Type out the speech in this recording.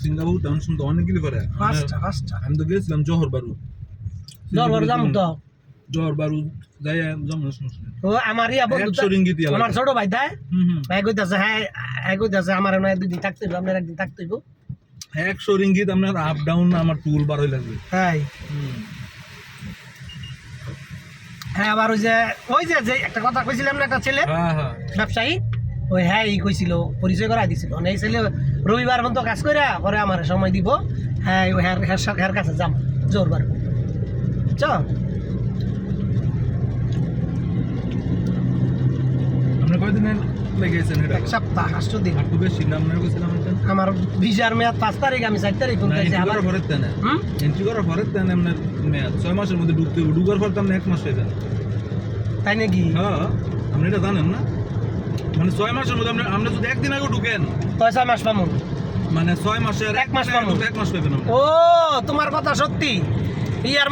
Singapore town শুনতে অনেকগুলি করে পাঁচটা আমি তো গেছিলাম জহর বারু যাম তো জহর বারু যাই জমা ও আমারই বন্ধু 100 রিঙ্গিত আমার ছোট ভাই দেয় ভাই কইতাছে হ্যাঁ কইতাছে আমার নয় দুদিন থাকতে হইব আপনার একদিন থাকতে হইব 100 রিঙ্গিত আপনার আপ ডাউন আমার টুল বার হয়ে লাগবে হ্যাঁ হ্যাঁ আবার ওই যে একটা কথা কইছিলাম না একটা ছেলে ব্যবসায়ী ওই হ্যাঁ এই কইছিল পরিচয় করাই দিছিল এই ছেলে রবিবার পর্যন্ত কাজ করে পরে আমার সময় দিব হ্যাঁ ওই হ্যার কাছে যাম জোরবার চ আপনি কয়দিন লেগেছেন এটা এক সপ্তাহ 8 দিন আর তো বেশি না আপনার কইছিলাম এটা আমার ভিসার মেয়াদ 5 তারিখ আমি 4 তারিখ কোন কাছে আবার ভরে দেন এন্ট্রি করার পরে দেন আপনার মেয়াদ 6 মাসের মধ্যে ঢুকতে হবে ঢুকার পর তো আপনি 1 মাস পেয়ে যান তাই নাকি হ্যাঁ আপনি এটা জানেন না মানে 6 মাসের মধ্যে আপনি যদি একদিন আগে ঢুকেন তো 6 মাস পাবো মানে 6 মাসের 1 মাস পাবো 1 মাস পাবেন ও তোমার কথা সত্যি ইয়ার